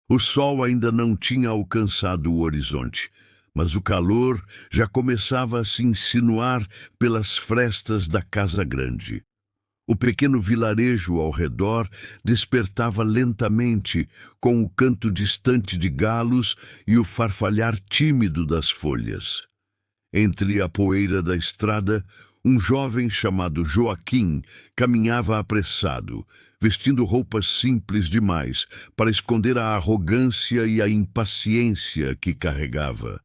O sol ainda não tinha alcançado o horizonte, mas o calor já começava a se insinuar pelas frestas da casa grande. O pequeno vilarejo ao redor despertava lentamente com o canto distante de galos e o farfalhar tímido das folhas. Entre a poeira da estrada, um jovem chamado Joaquim caminhava apressado, vestindo roupas simples demais para esconder a arrogância e a impaciência que carregava.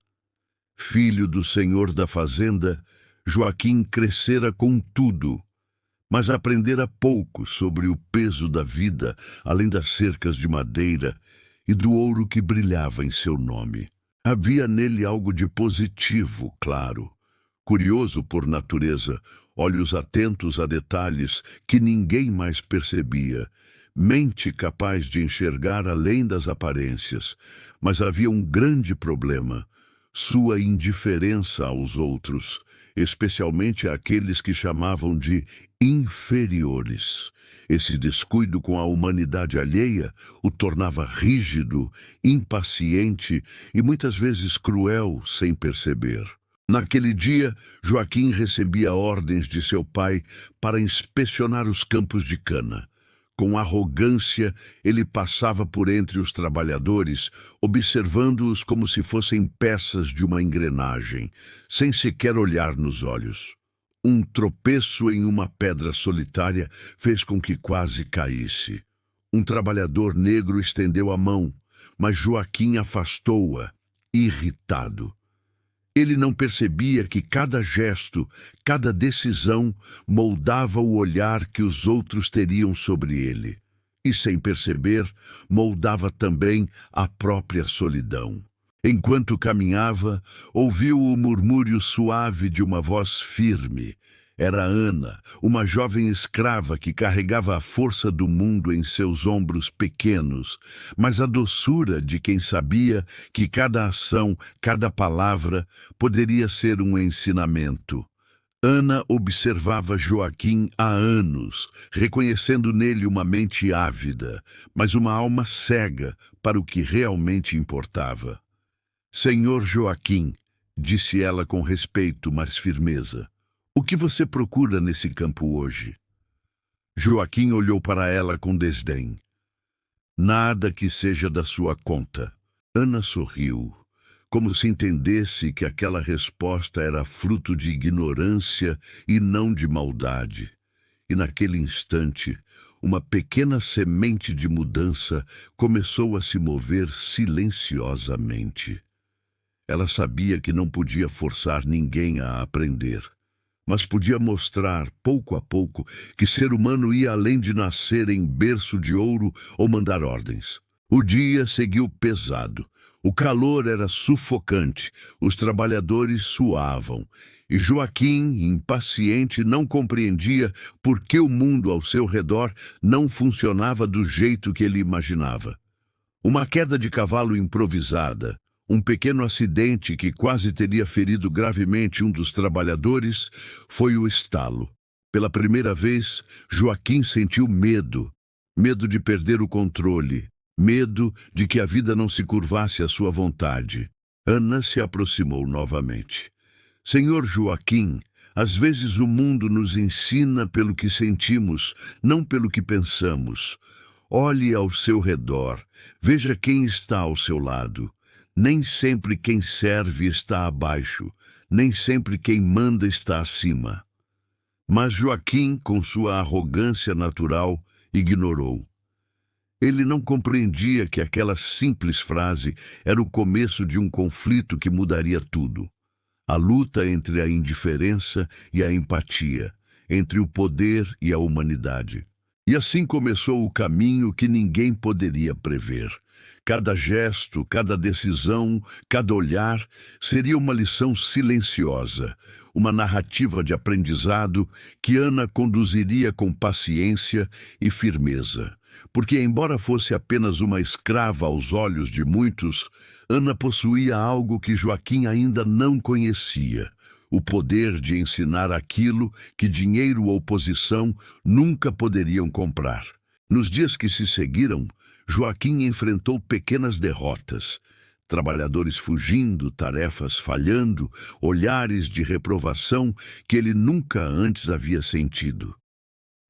Filho do senhor da fazenda, Joaquim crescera com tudo, mas aprendera pouco sobre o peso da vida, além das cercas de madeira e do ouro que brilhava em seu nome. Havia nele algo de positivo, claro. Curioso por natureza, olhos atentos a detalhes que ninguém mais percebia, mente capaz de enxergar além das aparências. Mas havia um grande problema: sua indiferença aos outros, especialmente àqueles que chamavam de inferiores. Esse descuido com a humanidade alheia o tornava rígido, impaciente e muitas vezes cruel sem perceber. Naquele dia, Joaquim recebia ordens de seu pai para inspecionar os campos de cana. Com arrogância, ele passava por entre os trabalhadores, observando-os como se fossem peças de uma engrenagem, sem sequer olhar nos olhos. Um tropeço em uma pedra solitária fez com que quase caísse. Um trabalhador negro estendeu a mão, mas Joaquim afastou-a, irritado. Ele não percebia que cada gesto, cada decisão moldava o olhar que os outros teriam sobre ele. E, sem perceber, moldava também a própria solidão. Enquanto caminhava, ouviu o murmúrio suave de uma voz firme. Era Ana, uma jovem escrava que carregava a força do mundo em seus ombros pequenos, mas a doçura de quem sabia que cada ação, cada palavra, poderia ser um ensinamento. Ana observava Joaquim há anos, reconhecendo nele uma mente ávida, mas uma alma cega para o que realmente importava. Senhor Joaquim, disse ela com respeito, mas firmeza, o que você procura nesse campo hoje? Joaquim olhou para ela com desdém. Nada que seja da sua conta. Ana sorriu, como se entendesse que aquela resposta era fruto de ignorância e não de maldade. E naquele instante, uma pequena semente de mudança começou a se mover silenciosamente. Ela sabia que não podia forçar ninguém a aprender, mas podia mostrar, pouco a pouco, que ser humano ia além de nascer em berço de ouro ou mandar ordens. O dia seguiu pesado. O calor era sufocante, os trabalhadores suavam, e Joaquim, impaciente, não compreendia por que o mundo ao seu redor não funcionava do jeito que ele imaginava. Uma queda de cavalo improvisada, um pequeno acidente que quase teria ferido gravemente um dos trabalhadores, foi o estalo. Pela primeira vez, Joaquim sentiu medo. Medo de perder o controle. Medo de que a vida não se curvasse à sua vontade. Ana se aproximou novamente. Senhor Joaquim, às vezes o mundo nos ensina pelo que sentimos, não pelo que pensamos. Olhe ao seu redor. Veja quem está ao seu lado. Nem sempre quem serve está abaixo, nem sempre quem manda está acima. Mas Joaquim, com sua arrogância natural, ignorou. Ele não compreendia que aquela simples frase era o começo de um conflito que mudaria tudo. A luta entre a indiferença e a empatia, entre o poder e a humanidade. E assim começou o caminho que ninguém poderia prever. Cada gesto, cada decisão, cada olhar seria uma lição silenciosa, uma narrativa de aprendizado que Ana conduziria com paciência e firmeza. Porque, embora fosse apenas uma escrava aos olhos de muitos, Ana possuía algo que Joaquim ainda não conhecia: o poder de ensinar aquilo que dinheiro ou posição nunca poderiam comprar. Nos dias que se seguiram, Joaquim enfrentou pequenas derrotas. Trabalhadores fugindo, tarefas falhando, olhares de reprovação que ele nunca antes havia sentido.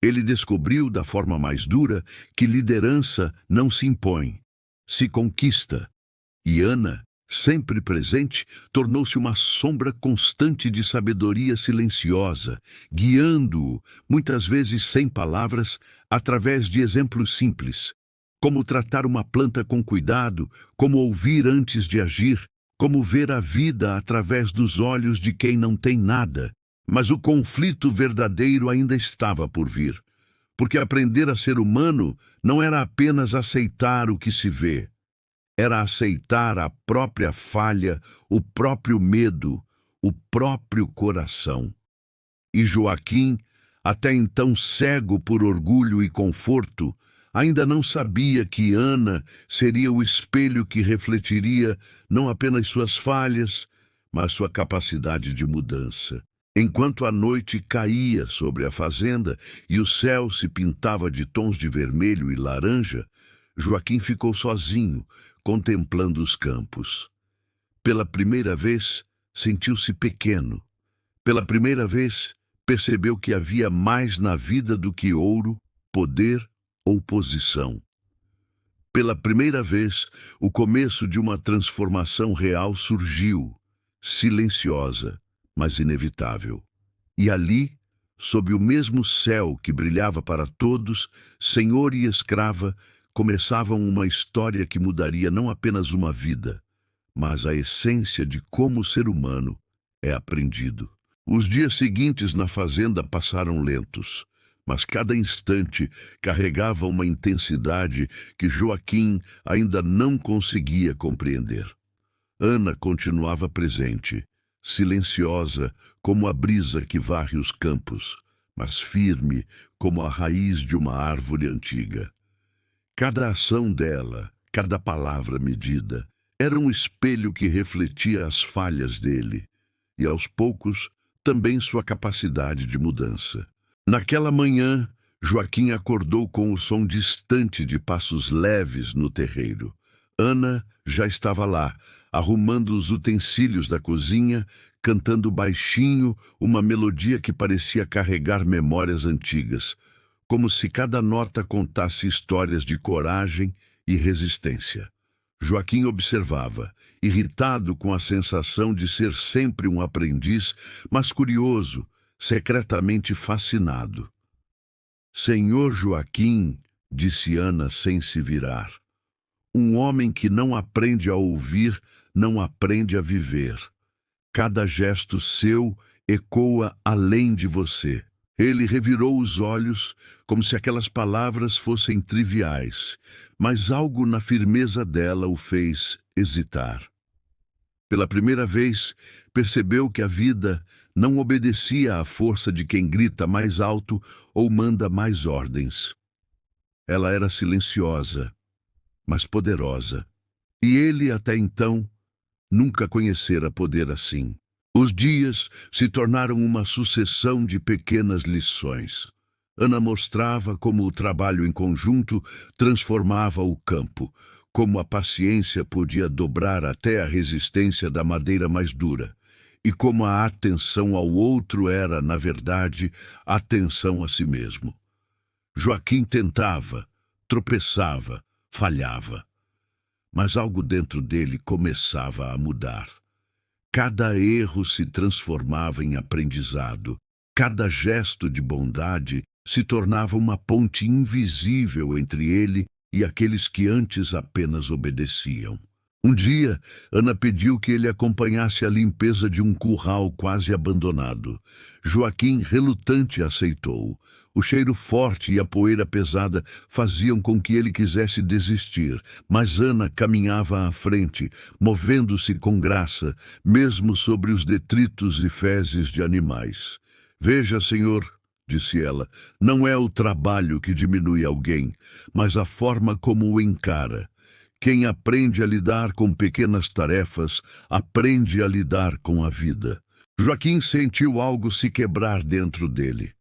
Ele descobriu da forma mais dura que liderança não se impõe, se conquista. E Ana, sempre presente, tornou-se uma sombra constante de sabedoria silenciosa, guiando-o, muitas vezes sem palavras, através de exemplos simples. Como tratar uma planta com cuidado, como ouvir antes de agir, como ver a vida através dos olhos de quem não tem nada. Mas o conflito verdadeiro ainda estava por vir. Porque aprender a ser humano não era apenas aceitar o que se vê. Era aceitar a própria falha, o próprio medo, o próprio coração. E Joaquim, até então cego por orgulho e conforto, ainda não sabia que Ana seria o espelho que refletiria não apenas suas falhas, mas sua capacidade de mudança. Enquanto a noite caía sobre a fazenda e o céu se pintava de tons de vermelho e laranja, Joaquim ficou sozinho, contemplando os campos. Pela primeira vez, sentiu-se pequeno. Pela primeira vez, percebeu que havia mais na vida do que ouro, poder ou posição. Pela primeira vez, o começo de uma transformação real surgiu, silenciosa, mas inevitável. E ali, sob o mesmo céu que brilhava para todos, senhor e escrava começavam uma história que mudaria não apenas uma vida, mas a essência de como o ser humano é aprendido. Os dias seguintes na fazenda passaram lentos, mas cada instante carregava uma intensidade que Joaquim ainda não conseguia compreender. Ana continuava presente, silenciosa como a brisa que varre os campos, mas firme como a raiz de uma árvore antiga. Cada ação dela, cada palavra medida, era um espelho que refletia as falhas dele, e aos poucos também sua capacidade de mudança. Naquela manhã, Joaquim acordou com o som distante de passos leves no terreiro. Ana já estava lá, arrumando os utensílios da cozinha, cantando baixinho uma melodia que parecia carregar memórias antigas, como se cada nota contasse histórias de coragem e resistência. Joaquim observava, irritado com a sensação de ser sempre um aprendiz, mas curioso, secretamente fascinado. Senhor Joaquim, disse Ana sem se virar, um homem que não aprende a ouvir, não aprende a viver. Cada gesto seu ecoa além de você. Ele revirou os olhos, como se aquelas palavras fossem triviais, mas algo na firmeza dela o fez hesitar. Pela primeira vez, percebeu que a vida não obedecia à força de quem grita mais alto ou manda mais ordens. Ela era silenciosa, mas poderosa, e ele, até então, nunca conhecera poder assim. Os dias se tornaram uma sucessão de pequenas lições. Ana mostrava como o trabalho em conjunto transformava o campo, como a paciência podia dobrar até a resistência da madeira mais dura, e como a atenção ao outro era, na verdade, atenção a si mesmo. Joaquim tentava, tropeçava, falhava, mas algo dentro dele começava a mudar. Cada erro se transformava em aprendizado, cada gesto de bondade se tornava uma ponte invisível entre ele e aqueles que antes apenas obedeciam. Um dia, Ana pediu que ele acompanhasse a limpeza de um curral quase abandonado. Joaquim, relutante, aceitou. O cheiro forte e a poeira pesada faziam com que ele quisesse desistir, mas Ana caminhava à frente, movendo-se com graça, mesmo sobre os detritos e fezes de animais. Veja, senhor, disse ela, não é o trabalho que diminui alguém, mas a forma como o encara. Quem aprende a lidar com pequenas tarefas, aprende a lidar com a vida. Joaquim sentiu algo se quebrar dentro dele.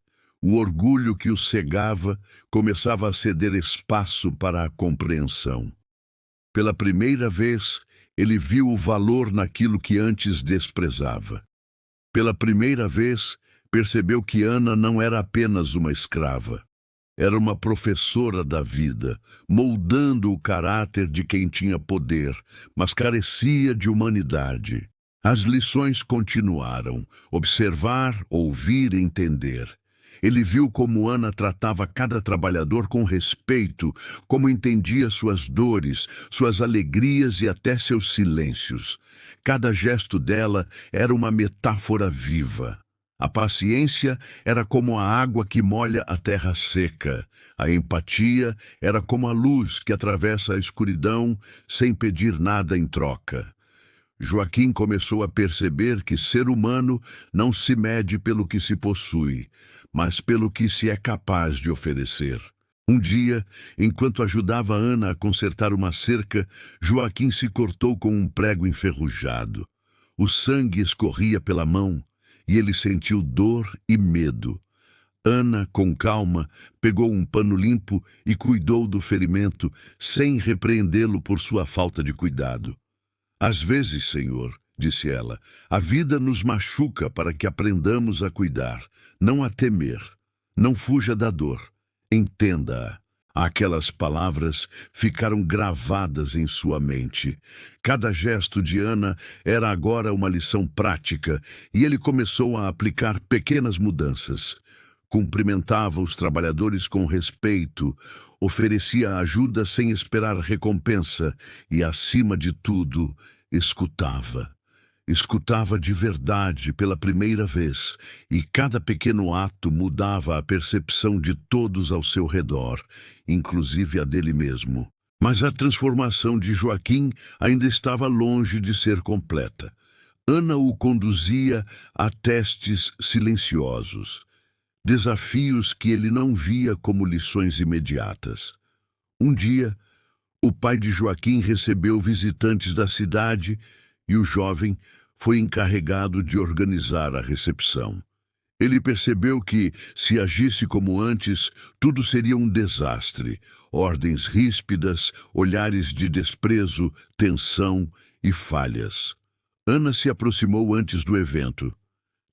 O orgulho que o cegava começava a ceder espaço para a compreensão. Pela primeira vez, ele viu o valor naquilo que antes desprezava. Pela primeira vez, percebeu que Ana não era apenas uma escrava. Era uma professora da vida, moldando o caráter de quem tinha poder, mas carecia de humanidade. As lições continuaram: observar, ouvir, entender. Ele viu como Ana tratava cada trabalhador com respeito, como entendia suas dores, suas alegrias e até seus silêncios. Cada gesto dela era uma metáfora viva. A paciência era como a água que molha a terra seca. A empatia era como a luz que atravessa a escuridão sem pedir nada em troca. Joaquim começou a perceber que ser humano não se mede pelo que se possui, mas pelo que se é capaz de oferecer. Um dia, enquanto ajudava Ana a consertar uma cerca, Joaquim se cortou com um prego enferrujado. O sangue escorria pela mão e ele sentiu dor e medo. Ana, com calma, pegou um pano limpo e cuidou do ferimento, sem repreendê-lo por sua falta de cuidado. Às vezes, Senhor, disse ela, a vida nos machuca para que aprendamos a cuidar, não a temer. Não fuja da dor, entenda-a. Aquelas palavras ficaram gravadas em sua mente. Cada gesto de Ana era agora uma lição prática e ele começou a aplicar pequenas mudanças. Cumprimentava os trabalhadores com respeito, oferecia ajuda sem esperar recompensa e, acima de tudo, escutava. Escutava de verdade pela primeira vez, e cada pequeno ato mudava a percepção de todos ao seu redor, inclusive a dele mesmo. Mas a transformação de Joaquim ainda estava longe de ser completa. Ana o conduzia a testes silenciosos, desafios que ele não via como lições imediatas. Um dia, o pai de Joaquim recebeu visitantes da cidade e o jovem foi encarregado de organizar a recepção. Ele percebeu que, se agisse como antes, tudo seria um desastre. Ordens ríspidas, olhares de desprezo, tensão e falhas. Ana se aproximou antes do evento.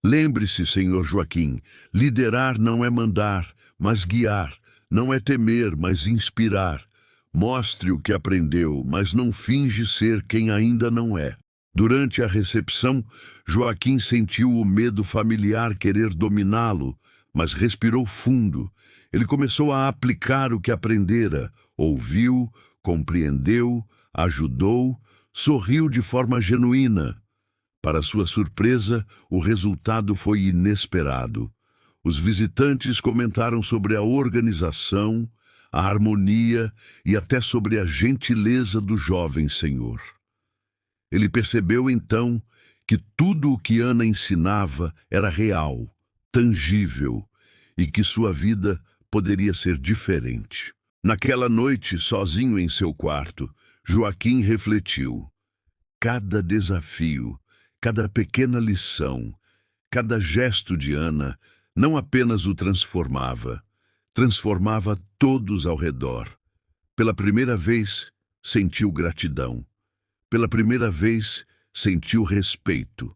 Lembre-se, senhor Joaquim, liderar não é mandar, mas guiar. Não é temer, mas inspirar. Mostre o que aprendeu, mas não finge ser quem ainda não é. Durante a recepção, Joaquim sentiu o medo familiar querer dominá-lo, mas respirou fundo. Ele começou a aplicar o que aprendera, ouviu, compreendeu, ajudou, sorriu de forma genuína. Para sua surpresa, o resultado foi inesperado. Os visitantes comentaram sobre a organização, a harmonia e até sobre a gentileza do jovem senhor. Ele percebeu então que tudo o que Ana ensinava era real, tangível, e que sua vida poderia ser diferente. Naquela noite, sozinho em seu quarto, Joaquim refletiu. Cada desafio, cada pequena lição, cada gesto de Ana não apenas o transformava todos ao redor. Pela primeira vez, sentiu gratidão. Pela primeira vez, sentiu respeito,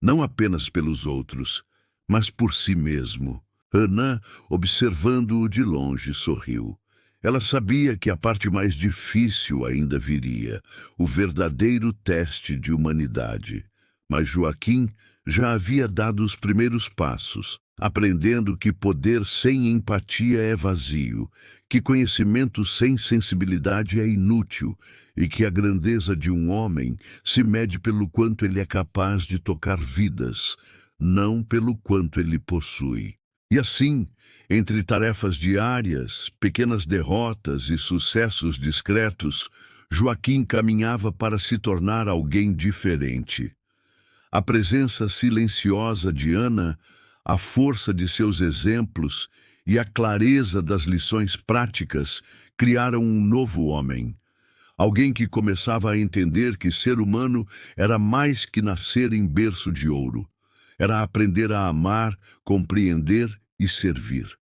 não apenas pelos outros, mas por si mesmo. Ana, observando-o de longe, sorriu. Ela sabia que a parte mais difícil ainda viria, o verdadeiro teste de humanidade. Mas Joaquim já havia dado os primeiros passos, aprendendo que poder sem empatia é vazio, que conhecimento sem sensibilidade é inútil e que a grandeza de um homem se mede pelo quanto ele é capaz de tocar vidas, não pelo quanto ele possui. E assim, entre tarefas diárias, pequenas derrotas e sucessos discretos, Joaquim caminhava para se tornar alguém diferente. A presença silenciosa de Ana, a força de seus exemplos e a clareza das lições práticas criaram um novo homem. Alguém que começava a entender que ser humano era mais que nascer em berço de ouro. Era aprender a amar, compreender e servir.